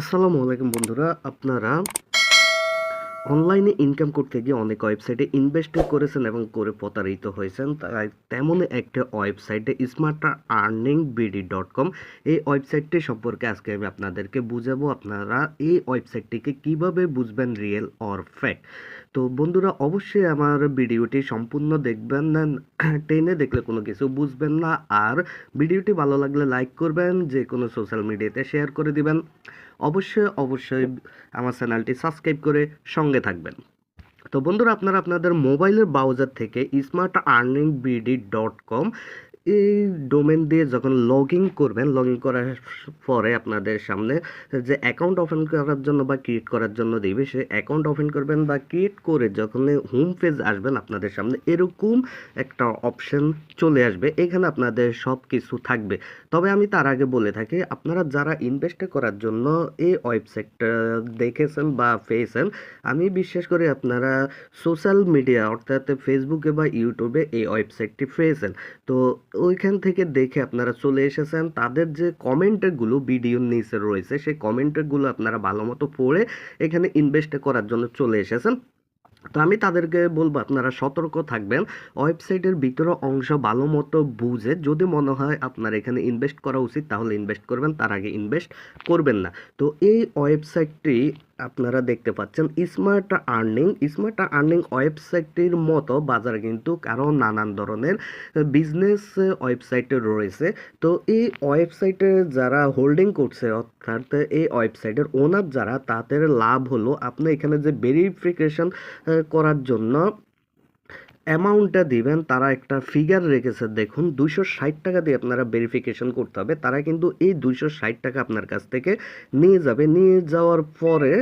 আসসালামু আলাইকুম বন্ধুরা, আপনারা অনলাইনে ইনকাম করতে গিয়ে অনেক ওয়েবসাইটে ইনভেস্ট করেছেন এবং করে প্রতারিত হয়েছেন। তাই তেমনই একটা ওয়েবসাইটে smartearningBD.com, এই ওয়েবসাইটটি সম্পর্কে আজকে আমি আপনাদেরকে বুঝাবো। আপনারা এই ওয়েবসাইটটিকে কিভাবে বুঝবেন রিয়েল অর ফেক। তো বন্ধুরা, অবশ্যই আমার ভিডিওটি সম্পূর্ণ দেখবেন না, টেনে দেখলে কোনো কিছু বুঝবেন না। আর ভিডিওটি ভালো লাগলে লাইক করবেন, যে কোনো সোশ্যাল মিডিয়াতে শেয়ার করে দিবেন। অবশ্যই আমার চ্যানেলটি সাবস্ক্রাইব করে সঙ্গে থাকবেন। তো বন্ধুরা, আপনারা আপনাদের মোবাইলের ব্রাউজার থেকে smartearningbd.com এই ডোমেন দিয়ে যখন লগ ইন করবেন, লগ ইন করার পরে আপনাদের সামনে যে অ্যাকাউন্ট ওপেন করার জন্য বা ক্রিয়েট করার জন্য দিবে, সে অ্যাকাউন্ট ওপেন করবেন বা ক্রিয়েট করে যখন হোম পেজ আসবেন, আপনাদের সামনে এরকম একটা অপশন চলে আসবে। এখানে আপনাদের সব কিছু থাকবে। তবে আমি তার আগে বলে থাকি, আপনারা যারা ইনভেস্ট করার জন্য এই ওয়েবসাইটটা দেখেছেন বা পেয়েছেন, আমি বিশ্বাস করি আপনারা সোশ্যাল মিডিয়া অর্থাৎ ফেসবুকে বা ইউটিউবে এই ওয়েবসাইটটি পেয়েছেন। তো ওইখান থেকে দেখে আপনারা চলে এসেছেন। তাদের যে কমেন্টগুলো ভিডিওর নিচে রয়েছে, সেই কমেন্টগুলো আপনারা ভালো মতো পড়ে এখানে ইনভেস্ট করার জন্য চলে এসেছেন। তো আমি তাদেরকে বলবো আপনারা সতর্ক থাকবেন। ওয়েবসাইটের ভিতরে অংশ ভালো মতো বুঝে, যদি মনে হয় আপনার এখানে ইনভেস্ট করা উচিত তাহলে ইনভেস্ট করবেন, তার আগে ইনভেস্ট করবেন না। তো এই ওয়েবসাইটটি আপনারা দেখতে পাচ্ছেন স্মার্ট আর্নিং ওয়েবসাইটটির মতো বাজারে কিন্তু আরও নানান ধরনের বিজনেস ওয়েবসাইট রয়েছে। তো এই ওয়েবসাইটে যারা হোল্ডিং করছে, অর্থাৎ এই ওয়েবসাইটের ওনার যারা, তাদের লাভ হলো আপনি এখানে যে ভেরিফিকেশন করার জন্য অ্যামাউন্টটা দিবেন, তারা একটা ফিগার রেখেছে দেখুন, 260 টাকা দিয়ে আপনারা ভেরিফিকেশন করতে হবে। তারা কিন্তু এই 260 টাকা আপনার কাছ থেকে নিয়ে যাবে। নিয়ে যাওয়ার পরে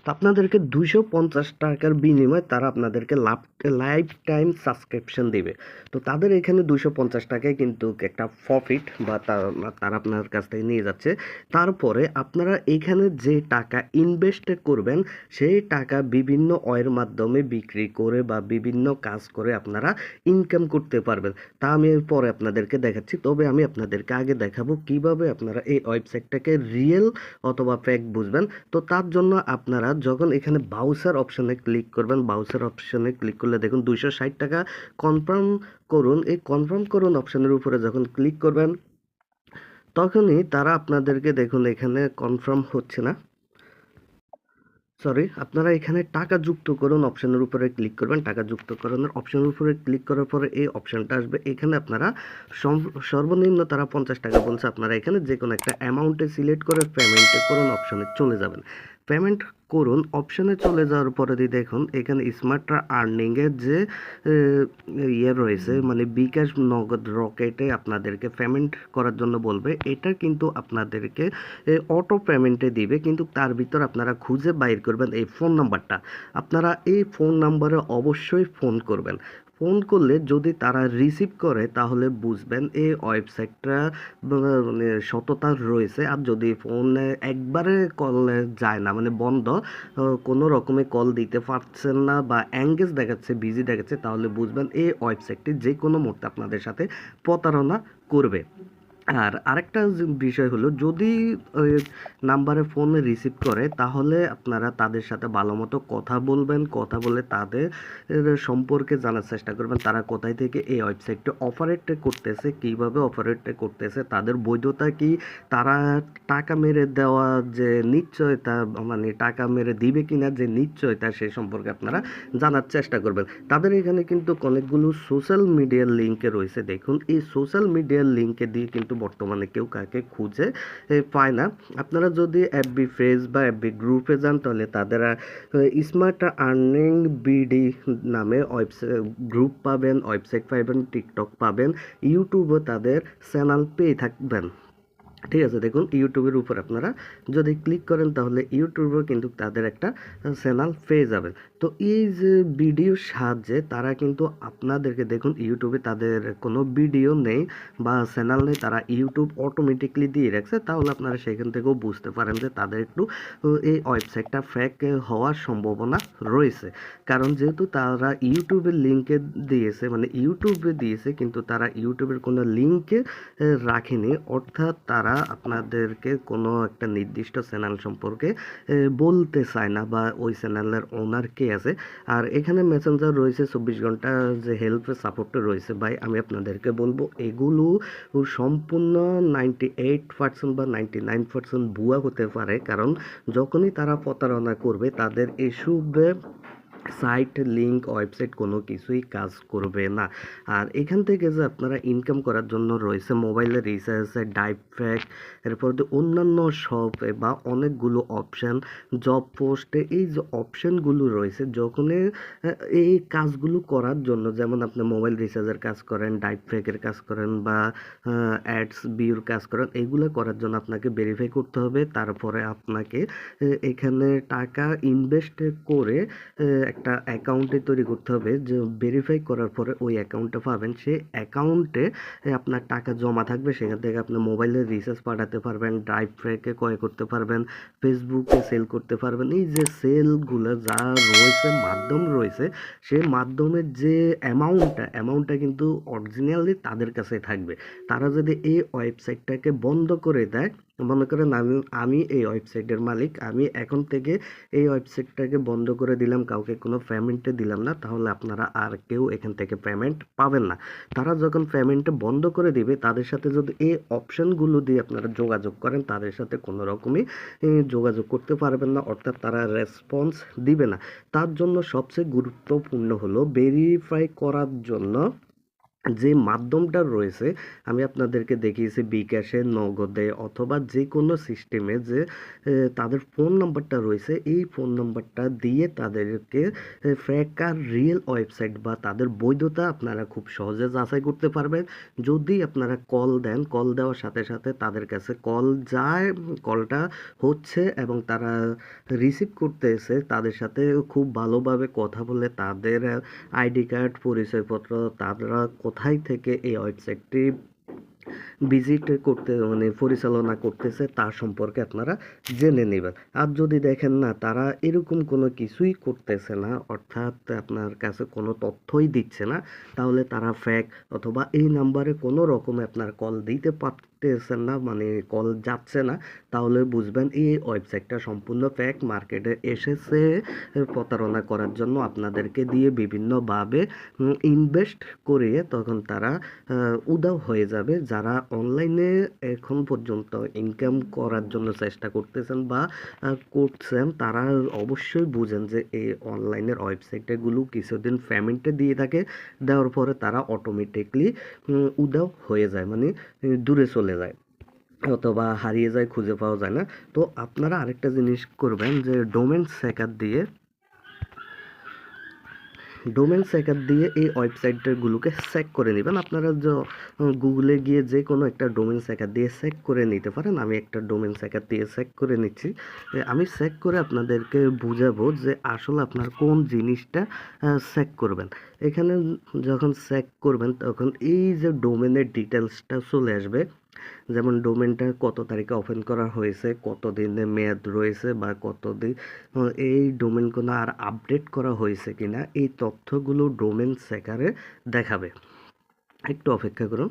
তো আপনাদেরকে 250 টাকার বিনিময়ে তারা আপনাদেরকে লাইফ টাইম সাবস্ক্রিপশন দিবে। তো তাদের এখানে 250 টাকায় কিন্তু একটা প্রফিট বা তারা আপনার কাছ থেকে নিয়ে যাচ্ছে। তারপরে আপনারা এখানে যে টাকা ইনভেস্ট করবেন, সেই টাকা বিভিন্ন ওয়ের মাধ্যমে বিক্রি করে বা বিভিন্ন কাজ করে আপনারা ইনকাম করতে পারবেন। তা আমি পরে আপনাদেরকে দেখাচ্ছি। তবে আমি আপনাদেরকে আগে দেখাবো কিভাবে আপনারা এই ওয়েবসাইটটাকে রিয়েল অথবা ফেক বুঝবেন। তো তার জন্য আপনারা যখন এখানে বাউচার অপশনে ক্লিক করবেন, বাউচার অপশনে ক্লিক করলে দেখুন 260 টাকা কনফার্ম করুন। এই কনফার্ম করুন অপশনের উপরে যখন ক্লিক করবেন, তখনই তারা আপনাদেরকে দেখুন এখানে কনফার্ম হচ্ছে না, সরি, আপনারা এখানে টাকা যুক্ত করুন অপশনের উপরে ক্লিক করবেন। টাকা যুক্ত করানোর অপশনের উপরে ক্লিক করার পরে এই অপশনটা আসবে। এখানে আপনারা সর্বনিম্ন তারা 50 টাকা বলছে, আপনারা এখানে যে কোনো একটা অ্যামাউন্টে সিলেক্ট করে পেমেন্টে করুন অপশনে চলে যাবেন। পেমেন্ট করুন অপশনে চলে যাওয়ার পরে দেখুন এখানে স্মার্ট আর্নিংয়ের যে রয়েছে, মানে বিকাশ, নগদ, রকেটে আপনাদেরকে পেমেন্ট করার জন্য বলবে। এটা কিন্তু আপনাদেরকে অটো পেমেন্টে দিবে, কিন্তু তার ভিতর আপনারা খুঁজে বাইর করবেন এই ফোন নাম্বারটা। আপনারা এই ফোন নাম্বারে অবশ্যই ফোন করবেন। ফোন করলে যদি তারা রিসিভ করে তাহলে বুঝবেন এই ওয়েবসাইটটা মানে সততা রয়েছে। আর যদি ফোন একবারে কল যায় না, মানে বন্ধ, কোনো রকমে কল দিতে পারছেন না বা এঙ্গেজ দেখাচ্ছে, বিজি দেখাচ্ছে, তাহলে বুঝবেন এই ওয়েবসাইটটি যে কোনো মুহূর্তে আপনাদের সাথে প্রতারণা করবে। আর আরেকটা বিষয় হলো, যদি ওই নাম্বারে ফোন রিসিভ করে তাহলে আপনারা তাদের সাথে ভালো মতো কথা বলবেন। কথা বলে তাদের সম্পর্কে জানার চেষ্টা করবেন, তারা কোথায় থেকে এই ওয়েবসাইটটা অপারেট করতেছে, কিভাবে অপারেট করতেছে, তাদের বৈধতা কি, তারা টাকা মেরে দেওয়া যে নিশ্চয়তা, মানে টাকা মেরে দিবে কিনা যে নিশ্চয়তা, সে সম্পর্কে আপনারা জানার চেষ্টা করবেন। তাদের এখানে কিন্তু অনেকগুলো সোশ্যাল মিডিয়ার লিঙ্কে রয়েছে। দেখুন এই সোশ্যাল মিডিয়ার লিঙ্কে দিয়ে কিন্তু বর্তমানে কেউ কাকে খুঁজে পায় না। আপনারা যদি এফবি পেজ বা এফবি গ্রুপে যান, তাহলে তাদের স্মার্ট আর্নিং বিডি নামে ওয়েবসাইট গ্রুপ পাবেন, ওয়েবসাইট পাবেন, টিকটক পাবেন, ইউটিউবে তাদের চ্যানেল পেয়ে থাকবেন। ঠিক আছে, দেখুন ইউটিউবের উপর আপনারা যদি ক্লিক করেন তাহলে ইউটিউবেও কিন্তু তাদের একটা চ্যানেল পেয়ে যাবেন। তো এই যে ভিডিওর সাহায্যে তারা কিন্তু আপনাদেরকে, দেখুন ইউটিউবে তাদের কোনো ভিডিও নেই বা চ্যানেল নেই, তারা ইউটিউব অটোমেটিকলি দিয়ে রাখছে। তাহলে আপনারা সেখান থেকেও বুঝতে পারেন যে তাদের একটু এই ওয়েবসাইটটা ফেক হওয়ার সম্ভাবনা রয়েছে। কারণ যেহেতু তারা ইউটিউবের লিঙ্কে দিয়েছে, মানে ইউটিউবে দিয়েছে কিন্তু তারা ইউটিউবের কোনো লিঙ্কে রাখেনি, অর্থাৎ তারা আপনাদেরকে কোনো একটা নির্দিষ্ট চ্যানেল সম্পর্কে বলতে চায় না বা ওই চ্যানেলের ওনার কে আছে। আর এখানে মেসেঞ্জার রয়েছে, 24 ঘন্টা যে হেল্প সাপোর্ট রয়েছে। ভাই আমি আপনাদেরকে বলবো এগুলো সম্পূর্ণ 98% বা 99% ভুয়া হতে পারে। কারণ যখনই তারা প্রতারণা করবে তাদের এসবে সাইট, লিঙ্ক, ওয়েবসাইট কোনো কিছুই কাজ করবে না। আর এখান থেকে যে আপনারা ইনকাম করার জন্য রয়েছে মোবাইলের রিচার্জ, ডাইপ্যাক, এরপর অন্যান্য শপে বা অনেকগুলো অপশান, জব পোস্টে এই যে অপশানগুলো রয়েছে, যখনই এই কাজগুলো করার জন্য, যেমন আপনি মোবাইল রিচার্জের কাজ করেন, ডাইপ্যাকের কাজ করেন বা অ্যাডস ভিউর কাজ করেন, এগুলো করার জন্য আপনাকে ভেরিফাই করতে হবে। তারপরে আপনাকে এখানে টাকা ইনভেস্ট করে একটা অ্যাকাউন্টে তৈরি করতে হবে, যে ভেরিফাই করার পরে ওই অ্যাকাউন্টটা পাবেন। সেই অ্যাকাউন্টে আপনার টাকা জমা থাকবে, সেখান থেকে আপনি মোবাইলের রিচার্জ পাঠাতে পারবেন, ড্রাইভ ট্র্যাকে ক্রয় করতে পারবেন, ফেসবুকে সেল করতে পারবেন। এই যে সেলগুলো যা রয়েছে, মাধ্যম রয়েছে, সেই মাধ্যমের যে অ্যামাউন্টটা কিন্তু অরিজিনালি তাদের কাছে থাকবে। তারা যদি এই ওয়েবসাইটটাকে বন্ধ করে দেয়, মনে করেন আমি এই ওয়েবসাইটের মালিক, আমি এখন থেকে এই ওয়েবসাইটটাকে বন্ধ করে দিলাম, কাউকে কোনো পেমেন্টে দিলাম না, তাহলে আপনারা আর কেউ এখান থেকে পেমেন্ট পাবেন না। তারা যখন পেমেন্টটা বন্ধ করে দিবে, তাদের সাথে যদি এই অপশনগুলো দিয়ে আপনারা যোগাযোগ করেন, তাদের সাথে কোনো রকমই যোগাযোগ করতে পারবেন না, অর্থাৎ তারা রেসপন্স দিবে না। তার জন্য সবচেয়ে গুরুত্বপূর্ণ হলো ভেরিফাই করার জন্য যে মাধ্যমটা রয়েছে, আমি আপনাদেরকে দেখিয়েছি বিকাশে, নগদে অথবা যে কোনো সিস্টেমে যে তাদের ফোন নাম্বারটা রয়েছে, এই ফোন নাম্বারটা দিয়ে তাদেরকে ফেক আর রিয়েল ওয়েবসাইট বা তাদের বৈধতা আপনারা খুব সহজে যাচাই করতে পারবেন। যদি আপনারা কল দেন, কল দেওয়ার সাথে সাথে তাদের কাছে কল যায়, কলটা হচ্ছে এবং তারা রিসিভ করতেছে, তাদের সাথে খুব ভালোভাবে কথা বলে তাদের আইডি কার্ড, পরিচয়পত্র, তারা কোথায় থেকে এই ওয়েবসাইটটি ভিজিট করতে, মানে পরিচালনা করতেছে তার সম্পর্কে আপনারা জেনে নেবেন। আর যদি দেখেন না তারা এরকম কোনো কিছুই করতেছে না, অর্থাৎ আপনার কাছে কোনো তথ্যই দিচ্ছে না, তাহলে তারা ফেক, অথবা এই নাম্বারে কোনো রকমে আপনার কল দিতে পারতেছেন না, মানে কল যাচ্ছে না, তাহলে বুঝবেন এই ওয়েবসাইটটা সম্পূর্ণ ফেক। মার্কেটে এসেছে প্রতারণা করার জন্য, আপনাদেরকে দিয়ে বিভিন্নভাবে ইনভেস্ট করিয়ে তখন তারা উধাও হয়ে যাবে। যারা অনলাইনে এখন পর্যন্ত ইনকাম করার জন্য চেষ্টা করতেছেন বা করছেন, তারা অবশ্যই বুঝেন যে এই অনলাইনের ওয়েবসাইটগুলো কিছুদিন পেমেন্টে দিয়ে থাকে, দেওয়ার পরে তারা অটোমেটিকলি উধাও হয়ে যায়, মানে দূরে চলে যায় অথবা হারিয়ে যায়, খুঁজে পাওয়া যায় না। তো আপনারা আরেকটা জিনিস করবেন, যে ডোমেন সেকার দিয়ে এই ওয়েবসাইটগুলোকে চেক করে নেবেন। আপনারা গুগলে গিয়ে যে কোনো একটা ডোমেন সেকার দিয়ে চেক করে নিতে পারেন। আমি একটা ডোমেন সেকার দিয়ে চেক করে নিচ্ছি। আমি চেক করে আপনাদেরকে বুঝাবো যে আসলে আপনার কোন জিনিসটা চেক করবেন। এখানে যখন চেক করবেন তখন এই যে ডোমেনের ডিটেলসটা চলে আসবে, যেমন ডোমেনটা কত তারিখে ওপেন করা হয়েছে, কত দিনের মেয়াদ রয়েছে, বা কতদিন এই ডোমেনগুলো আর আপডেট করা হয়েছে কিনা, এই তথ্যগুলো ডোমেন চেকারে দেখাবে। একটু অপেক্ষা করুন।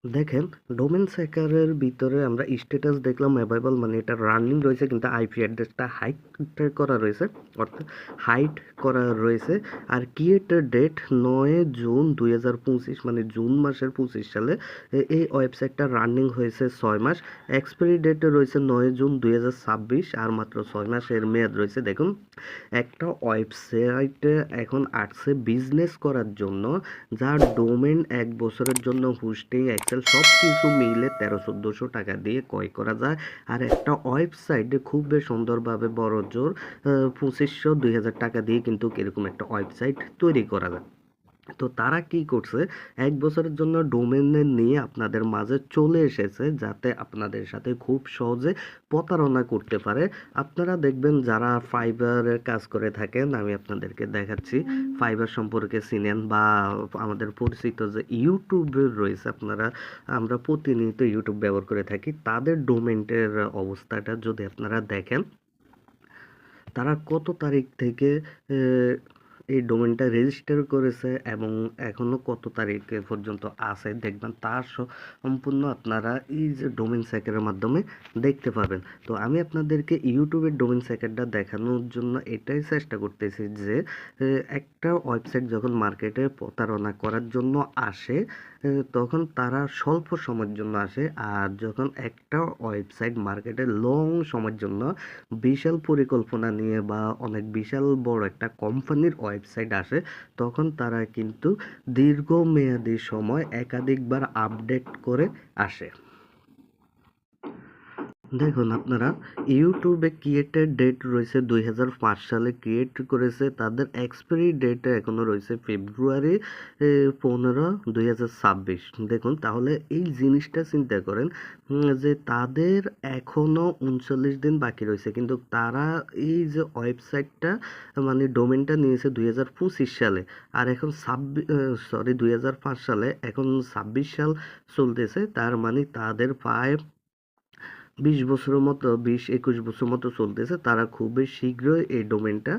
দেখেন ডোমেন চেকারের ভিতরে আমরা স্ট্যাটাস দেখলাম অ্যাভেলেবল, মানে এটা রানিং রয়েছে, কিন্তু আইপি অ্যাড্রেসটা হাইড করা রয়েছে, অর্থাৎ হাইড করা রয়েছে। আর ক্রিয়েটের ডেট 9 জুন 2025, মানে জুন মাসের 25 সালে এই ওয়েবসাইটটা রানিং হয়েছে 6 মাস। এক্সপায়ারি ডেটে রয়েছে 9 জুন 2026, আর মাত্র 6 মাসের মেয়াদ রয়েছে। দেখুন একটা ওয়েবসাইটে এখন আসছে বিজনেস করার জন্য, যার ডোমেন 1 বছরের জন্য হোস্টিং, এক্সেল সব কিছু মিলে 1300-1400 টাকা দিয়ে ক্রয় করা যায়। আর একটা ওয়েবসাইটে খুব সুন্দরভাবে বড় জোর 2500-2000 টাকা দিয়ে কিন্তু এরকম একটা ওয়েবসাইট তৈরি করা যায়। তো তারা কি করছে, ১ বছরের জন্য ডোমেন নেম নিয়ে আপনাদের মাঝে চলে এসেছে যাতে আপনাদের সাথে খুব সহজে প্রতারণা করতে পারে। আপনারা দেখবেন যারা ফাইবারের কাজ করে থাকেন, আমি আপনাদেরকে দেখাচ্ছি ফাইবার সম্পর্কে চিনেন বা আমাদের পরিচিত যে ইউটিউবের রয়েছে, আমরা প্রতিনিয়ত ইউটিউব ব্যবহার করে থাকি, তাদের ডোমেনের অবস্থাটা যদি আপনারা দেখেন, তারা কত তারিখ থেকে এ এই ডোমেইনটা রেজিস্টার করেছে এবং এখনো কত তারিখ পর্যন্ত আছে দেখবেন, তার সম্পূর্ণ আপনারা এই যে ডোমেইন সেকেন্ডের মাধ্যমে দেখতে পাবেন। তো আমি আপনাদেরকে ইউটিউবের ডোমেইন সেকেন্ডটা দেখানোর জন্য এটাই চেষ্টা করতেছি যে একটা ওয়েবসাইট যখন মার্কেটে প্রতারণা করার জন্য আসে, তখন তারা স্বল্প সময়ের জন্য আসে, আর যখন একটা ওয়েবসাইট মার্কেটে লং সময়ের জন্য বিশাল পরিকল্পনা নিয়ে বা অনেক বিশাল বড় একটা কোম্পানির ওয়েবসাইট আসে, তখন তারা কিন্তু দীর্ঘমেয়াদী সময় একাধিকবার আপডেট করে আসে। দেখুন আপনারা ইউটিউবে ক্রিয়েটেড ডেট রয়েছে ২০০৫ সালে ক্রিয়েট করেছে, তাদের এক্সপায়ারি ডেট এখনো রয়েছে ফেব্রুয়ারি ১৫, ২০২৬। দেখুন তাহলে এই জিনিসটা চিন্তা করেন যে তাদের এখনো ৩৯ দিন বাকি রয়েছে, কিন্তু তারা এই যে ওয়েবসাইটটা মানে ডোমেনটা নিয়েছে ২০২৫ সালে, আর এখন ২০০৫ সালে, এখন ২৬ সাল চলতেছে, তার মানে তাদের প্রায় ২০ বছরের মতো, ২০-২১ বছর মতো চলতেছে। তারা খুবই শীঘ্রই এই ডোমেনটা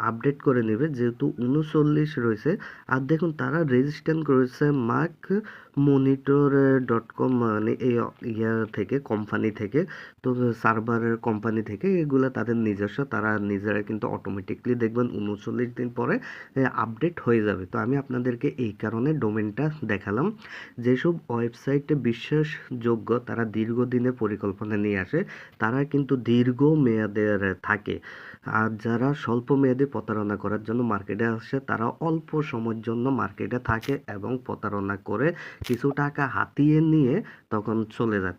আপডেট করে নেবে, যেহেতু ৩৯ রয়েছে। আর দেখুন তারা রেজিস্ট্রেশন করেছে মার্ক মনিটর .com, মানে এই থেকে, কোম্পানি থেকে। তো সার্ভারের কোম্পানি থেকে এগুলা তাদের নিজস্ব, তারা নিজেরা কিন্তু অটোমেটিকলি দেখবেন ৩৯ দিন পরে আপডেট হয়ে যাবে। তো আমি আপনাদেরকে এই কারণে ডোমেনটা দেখালাম। যেসব ওয়েবসাইটে বিশ্বাসযোগ্য, তারা দীর্ঘদিনের পরিকল্পনা নিয়ে আসে, তারা কিন্তু দীর্ঘমেয়াদের থাকে। আর যারা স্বল্প মেয়াদী প্রতারণা করার জন্য মার্কেটে আসে, তারা অল্প সময়ের জন্য মার্কেটে থাকে এবং প্রতারণা করে কিছু টাকা হাতিয়ে নিয়ে তখন চলে যায়।